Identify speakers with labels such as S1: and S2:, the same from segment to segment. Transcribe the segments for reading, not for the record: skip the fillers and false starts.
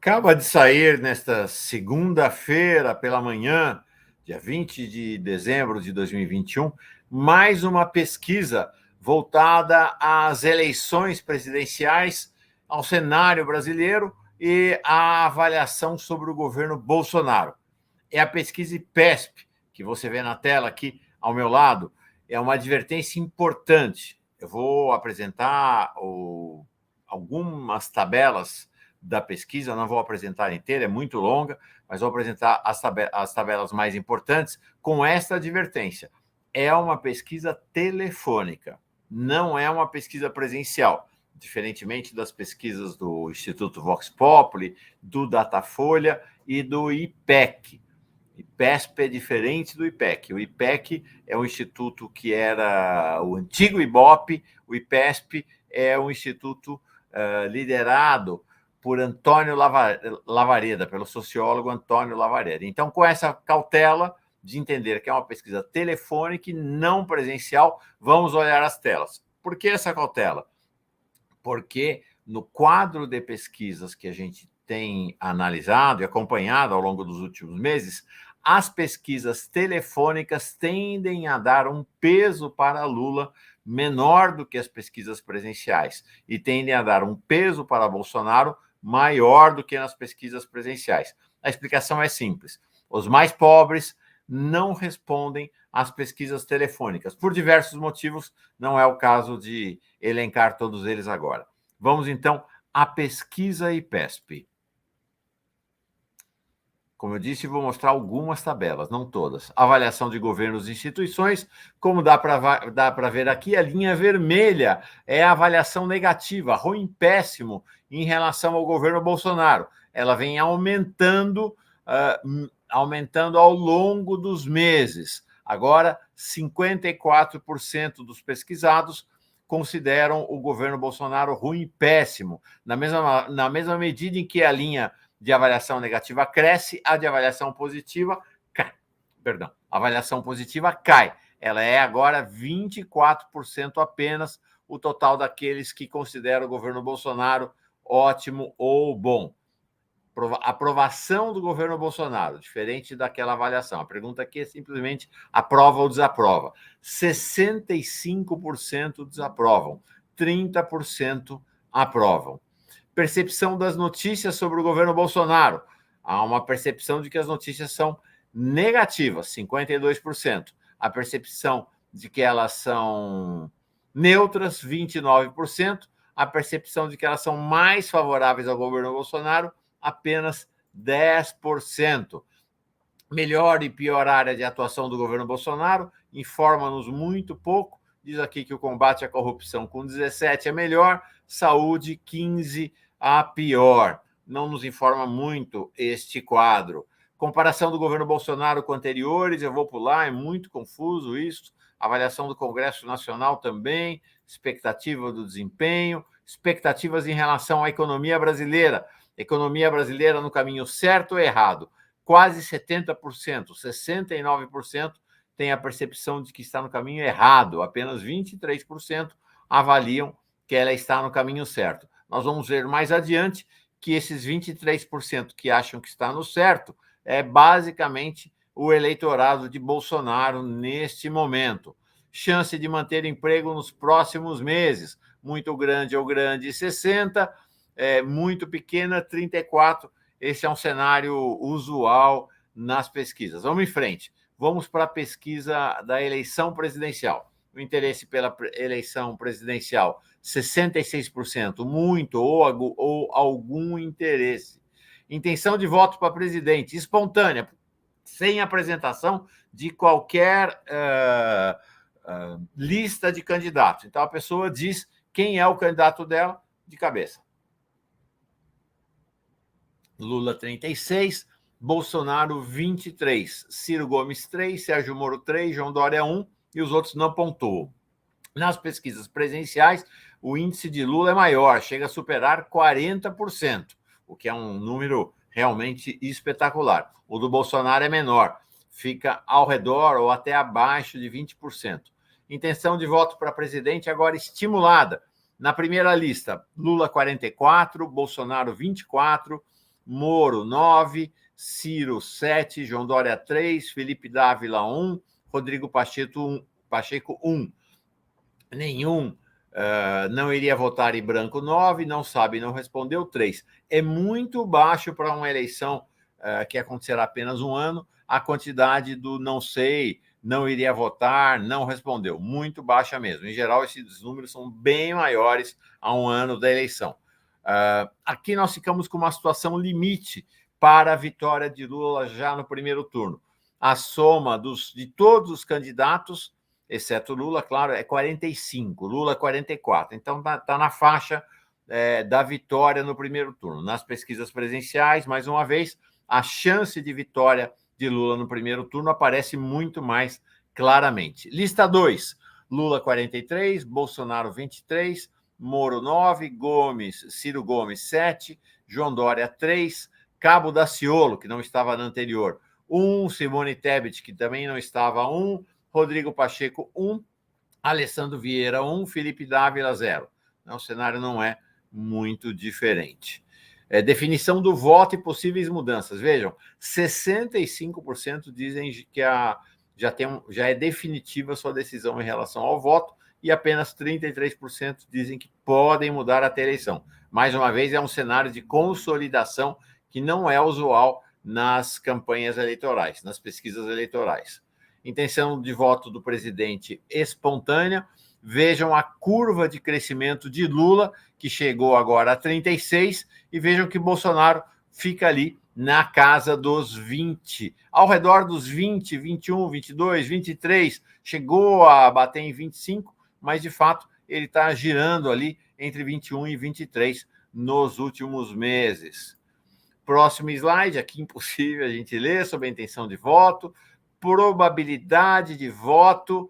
S1: Acaba de sair nesta segunda-feira pela manhã, dia 20 de dezembro de 2021, mais uma pesquisa voltada às eleições presidenciais, ao cenário brasileiro e à avaliação sobre o governo Bolsonaro. É a pesquisa IPESP, que você vê na tela aqui ao meu lado. É uma advertência importante. Eu vou apresentar algumas tabelas da pesquisa, eu não vou apresentar inteira, é muito longa, mas vou apresentar as tabelas mais importantes com esta advertência. É uma pesquisa telefônica, não é uma pesquisa presencial, diferentemente das pesquisas do Instituto Vox Populi, do Datafolha e do IPEC. IPESP é diferente do IPEC. O IPEC é um instituto que era o antigo IBOP, o IPESP é um instituto liderado por Antônio Lavareda, pelo sociólogo Antônio Lavareda. Então, com essa cautela de entender que é uma pesquisa telefônica e não presencial, vamos olhar as telas. Por que essa cautela? Porque no quadro de pesquisas que a gente tem analisado e acompanhado ao longo dos últimos meses, as pesquisas telefônicas tendem a dar um peso para Lula menor do que as pesquisas presenciais e tendem a dar um peso para Bolsonaro maior do que nas pesquisas presenciais. A explicação é simples. Os mais pobres não respondem às pesquisas telefônicas. Por diversos motivos, não é o caso de elencar todos eles agora. Vamos, então, à pesquisa IPESP. Como eu disse, vou mostrar algumas tabelas, não todas. Avaliação de governos e instituições, como dá para ver aqui, a linha vermelha é a avaliação negativa, ruim, péssimo, em relação ao governo Bolsonaro. Ela vem aumentando ao longo dos meses. Agora, 54% dos pesquisados consideram o governo Bolsonaro ruim e péssimo, na mesma medida em que a linha de avaliação negativa cresce, a de avaliação positiva cai. Perdão, a avaliação positiva cai. Ela é agora 24% apenas o total daqueles que consideram o governo Bolsonaro ótimo ou bom. Aprovação do governo Bolsonaro, diferente daquela avaliação. A pergunta aqui é simplesmente aprova ou desaprova. 65% desaprovam, 30% aprovam. Percepção das notícias sobre o governo Bolsonaro. Há uma percepção de que as notícias são negativas, 52%. A percepção de que elas são neutras, 29%. A percepção de que elas são mais favoráveis ao governo Bolsonaro, apenas 10%. Melhor e pior área de atuação do governo Bolsonaro, informa-nos muito pouco. Diz aqui que o combate à corrupção com 17 é melhor, saúde 15 a pior. Não nos informa muito este quadro. Comparação do governo Bolsonaro com anteriores, eu vou pular, é muito confuso isso. Avaliação do Congresso Nacional também, expectativa do desempenho, expectativas em relação à economia brasileira. Economia brasileira no caminho certo ou errado? Quase 70%, 69% tem a percepção de que está no caminho errado. Apenas 23% avaliam que ela está no caminho certo. Nós vamos ver mais adiante que esses 23% que acham que está no certo é basicamente o eleitorado de Bolsonaro neste momento. Chance de manter emprego nos próximos meses, muito grande ou grande, 60%, muito pequena, 34%. Esse é um cenário usual nas pesquisas. Vamos em frente. Vamos para a pesquisa da eleição presidencial. O interesse pela eleição presidencial, 66%, muito ou algum interesse. Intenção de voto para presidente, espontânea, sem apresentação de qualquer lista de candidatos. Então, a pessoa diz quem é o candidato dela de cabeça. Lula, 36%, Bolsonaro, 23%, Ciro Gomes, 3%, Sérgio Moro, 3%, João Dória, 1%, e os outros não pontuam. Nas pesquisas presenciais, o índice de Lula é maior, chega a superar 40%, o que é um número realmente espetacular. O do Bolsonaro é menor, fica ao redor ou até abaixo de 20%. Intenção de voto para presidente agora estimulada. Na primeira lista, Lula 44%, Bolsonaro 24%, Moro, 9, Ciro, 7, João Dória, 3, Felipe Dávila, 1, Rodrigo Pacheco, 1. Nenhum não iria votar em branco, 9, não sabe, não respondeu, 3. É muito baixo para uma eleição que acontecerá apenas um ano, a quantidade do não sei, não iria votar, não respondeu. Muito baixa mesmo. Em geral, esses números são bem maiores a um ano da eleição. Aqui nós ficamos com uma situação limite para a vitória de Lula já no primeiro turno. A soma de todos os candidatos, exceto Lula, claro, é 45, Lula 44. Então está na faixa da vitória no primeiro turno. Nas pesquisas presenciais, mais uma vez, a chance de vitória de Lula no primeiro turno aparece muito mais claramente. Lista 2, Lula 43, Bolsonaro 23, Moro 9, Ciro Gomes 7, João Dória 3, Cabo Daciolo, que não estava na anterior, 1, Simone Tebet, que também não estava, 1, Rodrigo Pacheco, 1, Alessandro Vieira, 1, Felipe Dávila, 0. O cenário não é muito diferente. Definição do voto e possíveis mudanças. Vejam, 65% dizem que já é definitiva a sua decisão em relação ao voto e apenas 33% dizem que podem mudar até a eleição. Mais uma vez, é um cenário de consolidação que não é usual nas campanhas eleitorais, nas pesquisas eleitorais. Intenção de voto do presidente espontânea. Vejam a curva de crescimento de Lula, que chegou agora a 36, e vejam que Bolsonaro fica ali na casa dos 20, ao redor dos 20, 21, 22, 23, chegou a bater em 25, mas de fato ele está girando ali entre 21 e 23 nos últimos meses. Próximo slide, aqui impossível a gente ler sobre a intenção de voto, probabilidade de voto.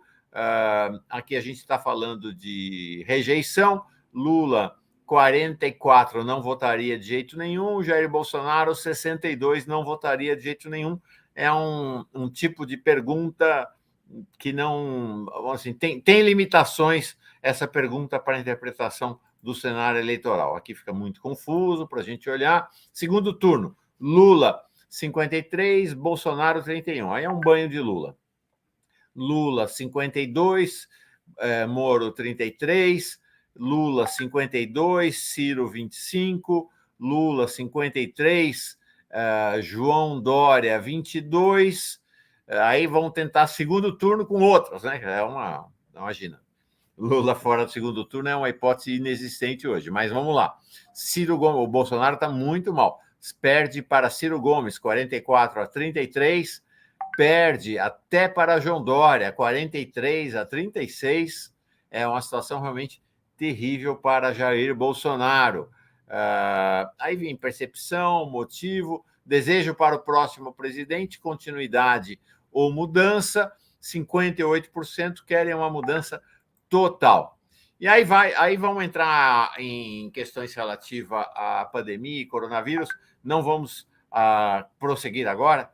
S1: Aqui a gente está falando de rejeição. Lula, 44, não votaria de jeito nenhum. Jair Bolsonaro, 62, não votaria de jeito nenhum. É um tipo de pergunta que não... Assim, tem limitações essa pergunta para a interpretação do cenário eleitoral. Aqui fica muito confuso para a gente olhar. Segundo turno, Lula, 53, Bolsonaro, 31. Aí é um banho de Lula. Lula, 52, Moro, 33, Lula, 52, Ciro, 25, Lula, 53, João Dória, 22. Aí vão tentar segundo turno com outros, né? Imagina. Lula fora do segundo turno é uma hipótese inexistente hoje, mas vamos lá. Ciro Gomes, o Bolsonaro está muito mal. Perde para Ciro Gomes, 44 a 33, perde até para João Dória, 43 a 36. É uma situação realmente terrível para Jair Bolsonaro. Aí vem percepção, motivo, desejo para o próximo presidente, continuidade ou mudança. 58% querem uma mudança total. E aí vamos entrar em questões relativas à pandemia e coronavírus. Não vamos prosseguir agora,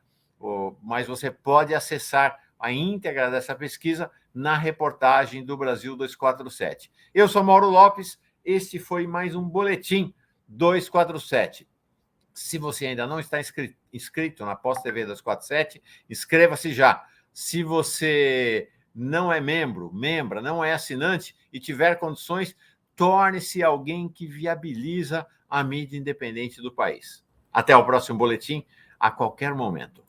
S1: mas você pode acessar a íntegra dessa pesquisa na reportagem do Brasil 247. Eu sou Mauro Lopes, este foi mais um Boletim 247. Se você ainda não está inscrito na Pós TV 247, inscreva-se já. Se você não é membra, não é assinante e tiver condições, torne-se alguém que viabiliza a mídia independente do país. Até o próximo boletim, a qualquer momento.